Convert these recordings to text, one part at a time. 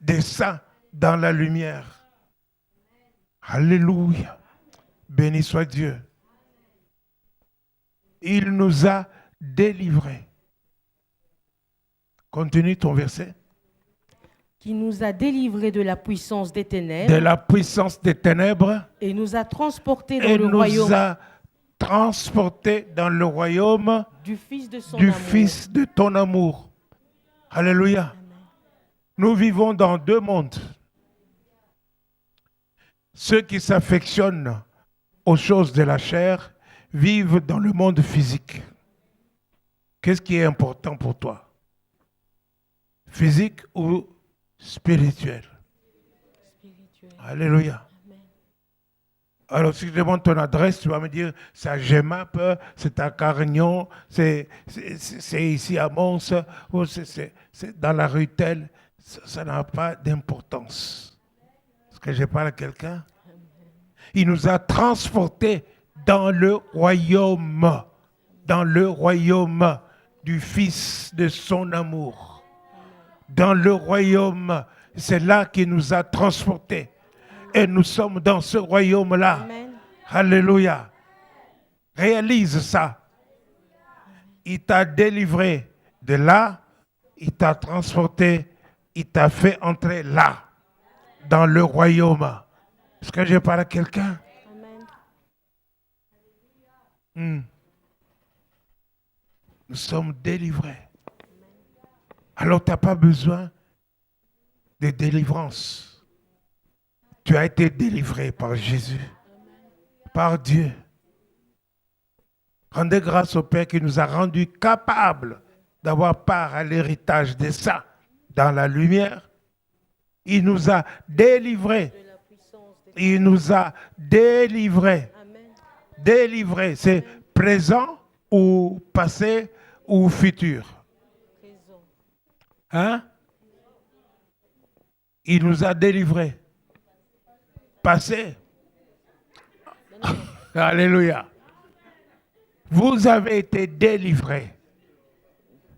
descend dans la lumière. Alléluia. Béni soit Dieu. Il nous a délivrés. Continue ton verset. Qui nous a délivrés de la puissance des ténèbres. De la puissance des ténèbres. Et nous a transportés dans le royaume. Et nous a transportés dans le royaume du Fils de ton amour. Alléluia. Amen. Nous vivons dans deux mondes. Ceux qui s'affectionnent aux choses de la chair vivent dans le monde physique. Qu'est-ce qui est important pour toi? Physique ou spirituel? Alléluia. Amen. Alors, si je demande ton adresse, tu vas me dire, c'est à Gemap, c'est à Carignan, c'est ici à Mons, ou c'est dans la rue telle. Ça n'a pas d'importance. Est-ce que je parle à quelqu'un? Il nous a transportés dans le royaume du Fils de son amour. Dans le royaume, c'est là qu'il nous a transportés. Et nous sommes dans ce royaume-là. Amen. Alléluia. Réalise ça. Il t'a délivré de là, il t'a transporté, il t'a fait entrer là, dans le royaume. Est-ce que je parle à quelqu'un? Nous sommes délivrés. Alors tu n'as pas besoin de délivrance. Tu as été délivré par Jésus, par Dieu. Rendez grâce au Père qui nous a rendus capables d'avoir part à l'héritage des saints dans la lumière. Il nous a délivrés. Il nous a délivrés. Délivrés, c'est présent ou passé ou futur. Hein? Il nous a délivrés. Passé. Alléluia. Vous avez été délivrés.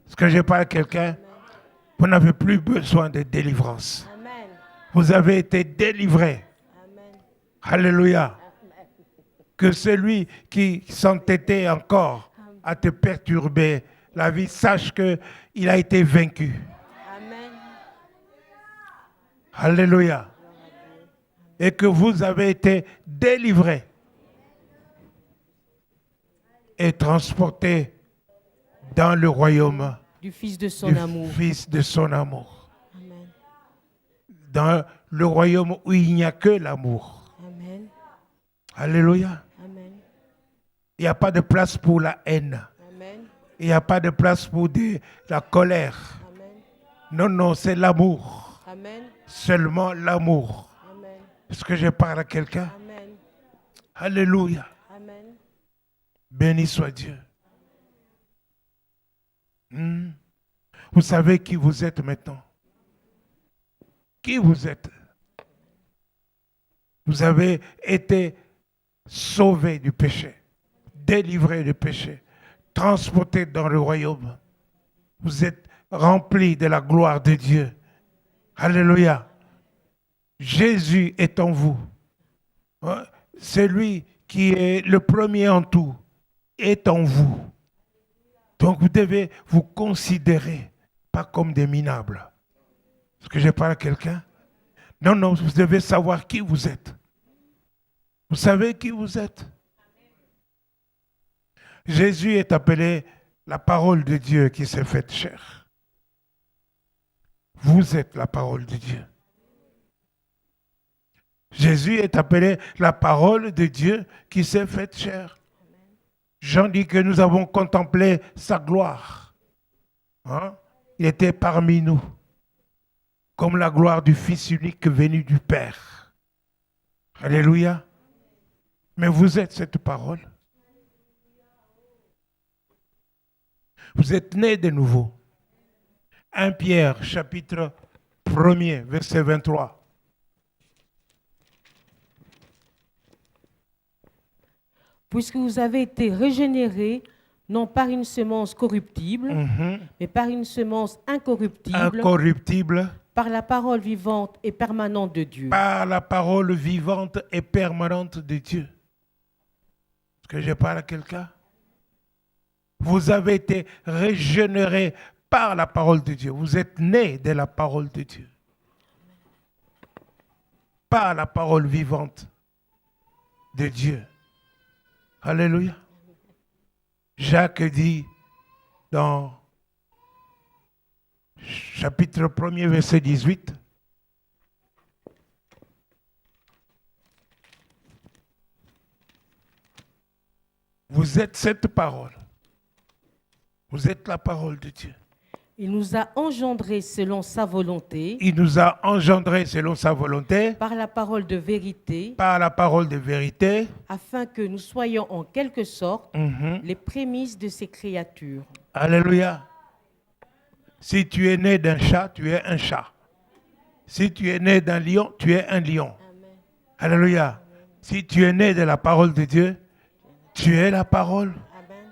Est-ce que je parle à quelqu'un? Vous n'avez plus besoin de délivrance. Amen. Vous avez été délivrés. Amen. Alléluia. Amen. Que celui qui s'entêtait encore à te perturber la vie, sache qu'il a été vaincu. Amen. Alléluia. Et que vous avez été délivrés et transportés dans le royaume du Fils de son amour. Fils de son amour. Amen. Dans le royaume où il n'y a que l'amour. Amen. Alléluia. Amen. Il n'y a pas de place pour la haine. Amen. Il n'y a pas de place pour la colère. Amen. Non, non, c'est l'amour. Amen. Seulement l'amour. Amen. Est-ce que je parle à quelqu'un? Amen. Alléluia. Amen. Béni soit Dieu. Vous savez qui vous êtes maintenant? Qui vous êtes? Vous avez été sauvés du péché, délivrés du péché, transportés dans le royaume. Vous êtes remplis de la gloire de Dieu. Alléluia. Jésus est en vous. Celui qui est le premier en tout est en vous. Donc vous devez vous considérer pas comme des minables. Est-ce que je parle à quelqu'un? Non, non, vous devez savoir qui vous êtes. Vous savez qui vous êtes? Jésus est appelé la parole de Dieu qui s'est faite chair. Vous êtes la parole de Dieu. Jésus est appelé la parole de Dieu qui s'est faite chair. Jean dit que nous avons contemplé sa gloire. Hein? Il était parmi nous, comme la gloire du Fils unique venu du Père. Alléluia. Mais vous êtes cette parole. Vous êtes nés de nouveau. 1 Pierre, chapitre 1er, verset 23. Puisque vous avez été régénérés, non par une semence corruptible, mais par une semence incorruptible, par la parole vivante et permanente de Dieu. Par la parole vivante et permanente de Dieu. Est-ce que je parle à quelqu'un? Vous avez été régénéré par la parole de Dieu. Vous êtes né de la parole de Dieu. Par la parole vivante de Dieu. Alléluia. Jacques dit dans chapitre 1er, verset 18, vous êtes cette parole. Vous êtes la parole de Dieu. Il nous a engendrés selon sa volonté. Il nous a engendrés selon sa volonté. Par la parole de vérité. Par la parole de vérité. Afin que nous soyons en quelque sorte les prémices de ses créatures. Alléluia. Si tu es né d'un chat, tu es un chat. Si tu es né d'un lion, tu es un lion. Amen. Alléluia. Amen. Si tu es né de la parole de Dieu, tu es la parole. Amen.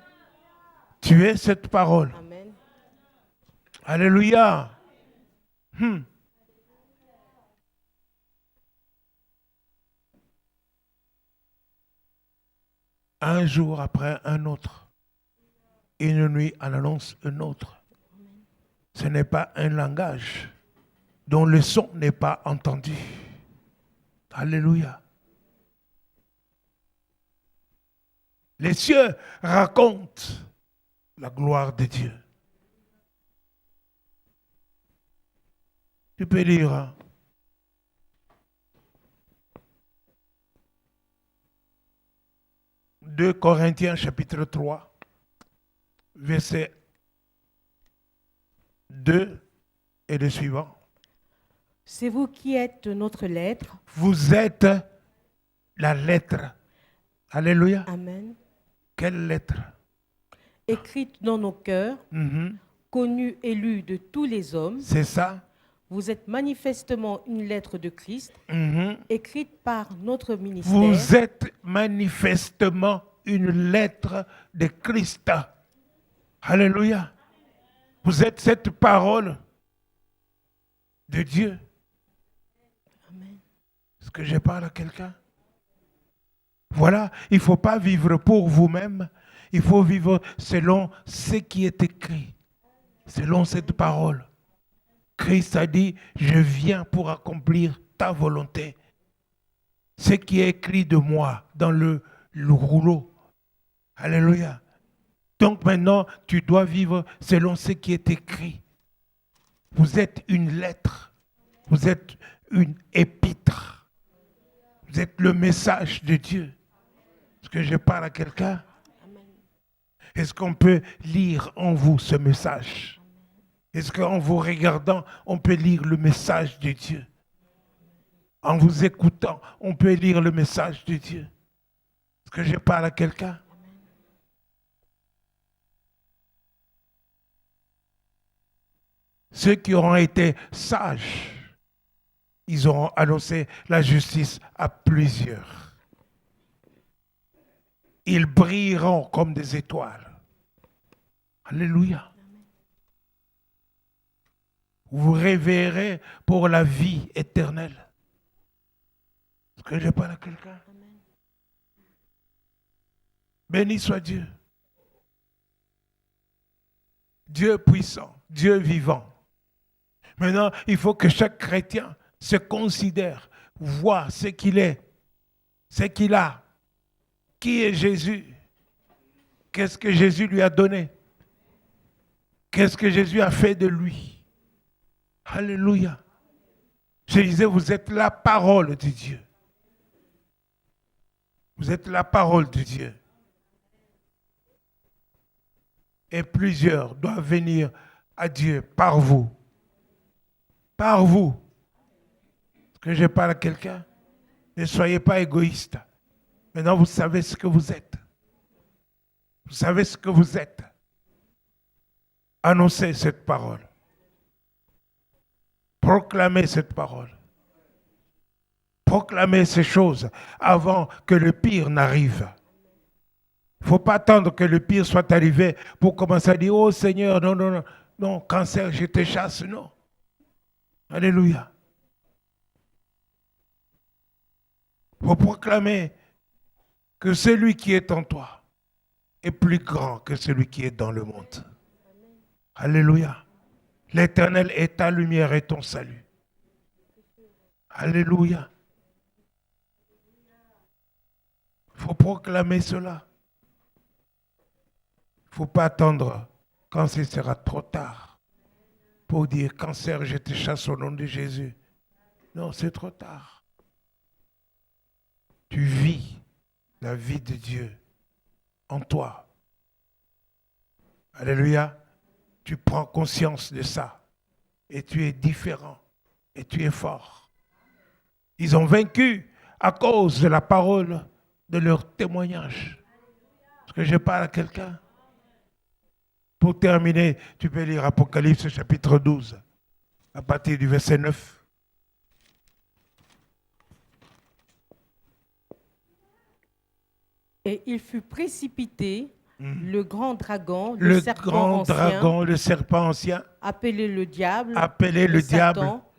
Tu es cette parole. Amen. Alléluia. Un jour après un autre, une nuit en annonce un autre. Ce n'est pas un langage dont le son n'est pas entendu. Alléluia. Les cieux racontent la gloire de Dieu. Tu peux lire. Hein? « 2 Corinthiens chapitre 3, verset 2 et le suivant. C'est vous qui êtes notre lettre. Vous êtes la lettre. Alléluia. Amen. Quelle lettre? Écrite dans nos cœurs, connue et lue de tous les hommes. C'est ça. Vous êtes manifestement une lettre de Christ, écrite par notre ministère. Vous êtes manifestement une lettre de Christ. Alléluia. Vous êtes cette parole de Dieu. Amen. Est-ce que je parle à quelqu'un? Voilà, il ne faut pas vivre pour vous-même. Il faut vivre selon ce qui est écrit, selon cette parole. Christ a dit, je viens pour accomplir ta volonté. Ce qui est écrit de moi dans le rouleau. Alléluia. Donc maintenant, tu dois vivre selon ce qui est écrit. Vous êtes une lettre. Vous êtes une épître. Vous êtes le message de Dieu. Est-ce que je parle à quelqu'un? Est-ce qu'on peut lire en vous ce message? Est-ce qu'en vous regardant, on peut lire le message de Dieu? En vous écoutant, on peut lire le message de Dieu? Est-ce que je parle à quelqu'un? Ceux qui auront été sages, ils auront annoncé la justice à plusieurs. Ils brilleront comme des étoiles. Alléluia. Vous réveillerez pour la vie éternelle. Est-ce que je parle à quelqu'un? Béni soit Dieu. Dieu puissant, Dieu vivant. Maintenant, il faut que chaque chrétien se considère, voit ce qu'il est, ce qu'il a. Qui est Jésus? Qu'est-ce que Jésus lui a donné? Qu'est-ce que Jésus a fait de lui? Alléluia. Je disais, vous êtes la parole de Dieu. Vous êtes la parole de Dieu. Et plusieurs doivent venir à Dieu par vous. Par vous. Est-ce que je parle à quelqu'un? Ne soyez pas égoïste. Maintenant, vous savez ce que vous êtes. Vous savez ce que vous êtes. Annoncez cette parole. Proclamez cette parole. Proclamez ces choses avant que le pire n'arrive. Il ne faut pas attendre que le pire soit arrivé pour commencer à dire, oh Seigneur, non, non, non, non, cancer, je te chasse, non. Alléluia. Il faut proclamer que celui qui est en toi est plus grand que celui qui est dans le monde. Alléluia. L'Éternel est ta lumière et ton salut. Alléluia. Il faut proclamer cela. Il ne faut pas attendre quand ce sera trop tard pour dire cancer, je te chasse au nom de Jésus. Non, c'est trop tard. Tu vis la vie de Dieu en toi. Alléluia. Tu prends conscience de ça. Et tu es différent. Et tu es fort. Ils ont vaincu à cause de la parole de leur témoignage. Est-ce que je parle à quelqu'un? Pour terminer, tu peux lire Apocalypse chapitre 12, à partir du verset 9. Et il fut précipité, le grand dragon, Le serpent grand ancien, dragon, le serpent ancien, appelé le diable, appelé le diable, Satan,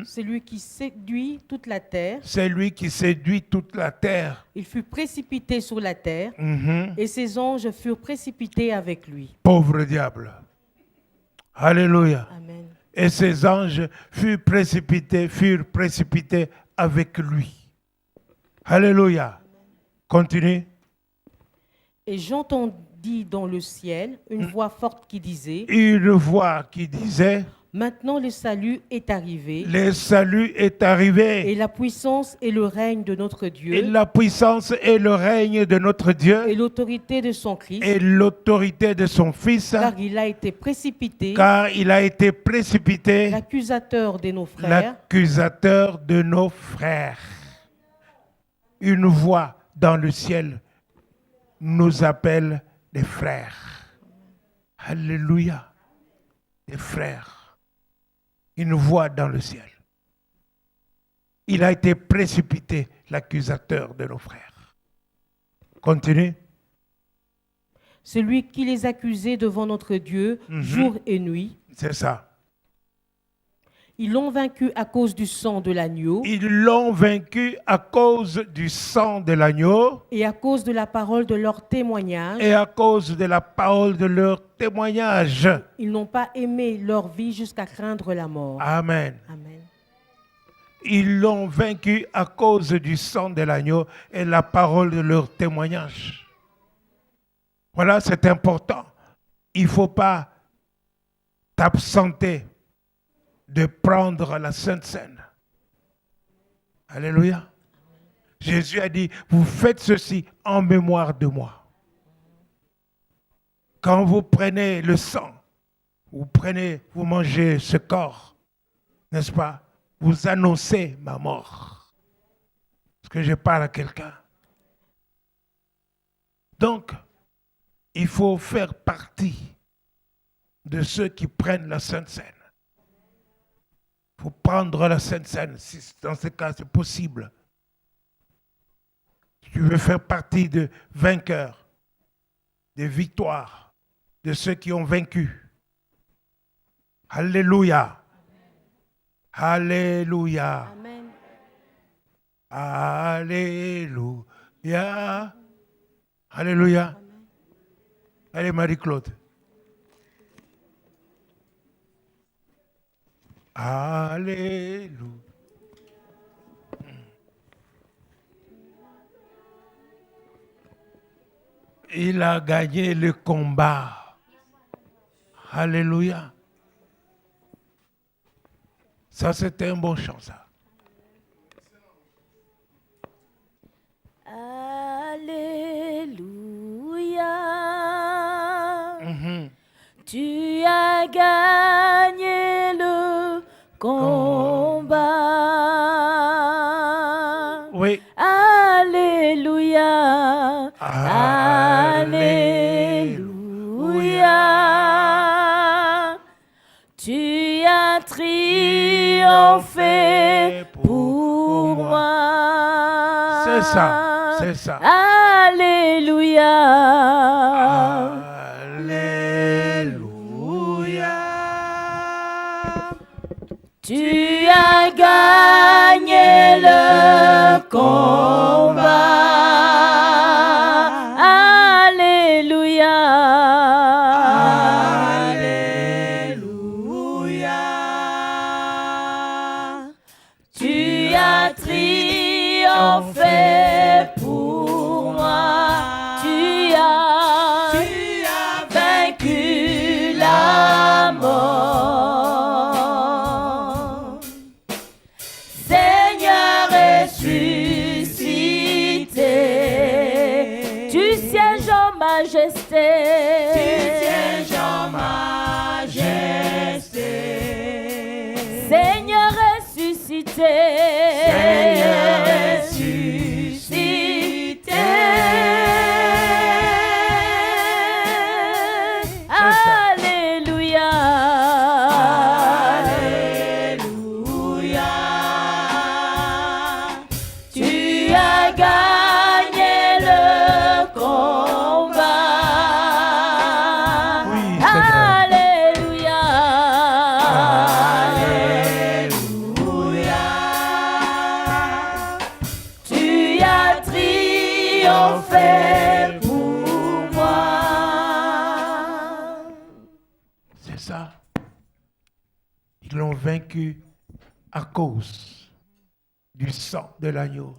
c'est lui qui séduit toute la terre. c'est lui qui séduit toute la terre. Il fut précipité sur la terre et ses anges furent précipités avec lui. Pauvre diable. Alléluia. Amen. Et ses anges furent précipités avec lui. Alléluia. Continue. Et j'entendis dans le ciel une voix forte qui disait, Une voix qui disait, maintenant le salut est arrivé, le salut est arrivé. et la puissance et le règne de notre Et Dieu, la puissance et le règne de notre et Dieu l'autorité de son Christ, et l'autorité de son Fils, car il a été précipité, car il a été précipité, l'accusateur de nos frères, l'accusateur de nos frères. Une voix dans le ciel nous appelle des frères. Alléluia. Des frères. Une voix dans le ciel. Il a été précipité, l'accusateur de nos frères. Continue. celui qui les accusait devant notre Dieu jour et nuit. C'est ça. Ils l'ont vaincu à cause du sang de l'agneau Ils l'ont vaincu à cause du sang de l'agneau et à cause de la parole de leur témoignage. et à cause de la parole de leur témoignage. Ils n'ont pas aimé leur vie jusqu'à craindre la mort. Amen. Amen. Ils l'ont vaincu à cause du sang de l'agneau et la parole de leur témoignage. Voilà, c'est important. Il ne faut pas t'absenter de prendre la Sainte Seine. Alléluia. Jésus a dit, vous faites ceci en mémoire de moi. Quand vous prenez le sang, vous mangez ce corps, n'est-ce pas? Vous annoncez ma mort. Est-ce que je parle à quelqu'un? Donc, il faut faire partie de ceux qui prennent la Sainte Seine. Il faut prendre la Sainte Seine, si dans ce cas c'est possible. Si tu veux faire partie de vainqueurs, des victoires, de ceux qui ont vaincu. Alléluia. Alléluia. Amen. Alléluia. Alléluia. Allez, Marie-Claude. Alléluia. Il a gagné le combat. Alléluia. Ça, c'était un bon chant, ça. Alléluia. Tu as gagné le combat. Oui. Alléluia. Alléluia. Tu as triomphé pour moi. C'est ça, c'est ça. Alléluia. Alléluia. Tu as triomphé pour moi. Tu as vaincu la mort. Seigneur ressuscité, tu sièges en majesté. Seigneur ressuscité, Seigneur ressuscité. Alléluia, Alléluia. tu as gagné le combat. Oui, Seigneur. Alléluia. Tu as triomphé pour moi. C'est ça. Ils l'ont vaincu à cause du sang de l'agneau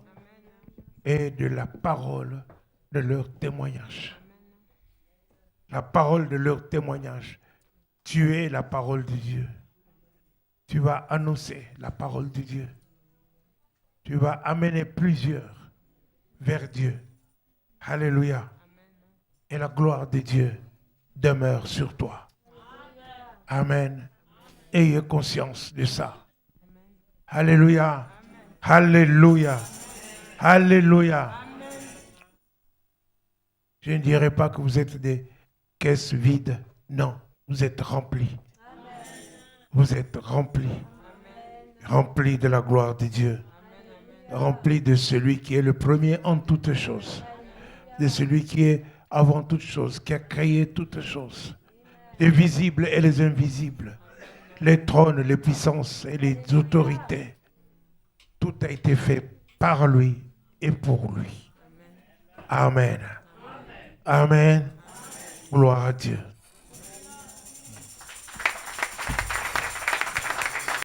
et de la parole de leur témoignage. La parole de leur témoignage. Tu es la parole de Dieu. Tu vas annoncer la parole de Dieu. Tu vas amener plusieurs vers Dieu. Alléluia. Et la gloire de Dieu demeure sur toi. Amen. Ayez conscience de ça. Alléluia. Alléluia. Alléluia. Je ne dirais pas que vous êtes des caisses vides. Non, vous êtes remplis. Vous êtes remplis. Remplis de la gloire de Dieu. Remplis de celui qui est le premier en toutes choses. De celui qui est avant toutes choses, qui a créé toutes choses. Les visibles et les invisibles. Les trônes, les puissances et les autorités. Tout a été fait par lui et pour lui. Amen. Amen. Gloire à Dieu.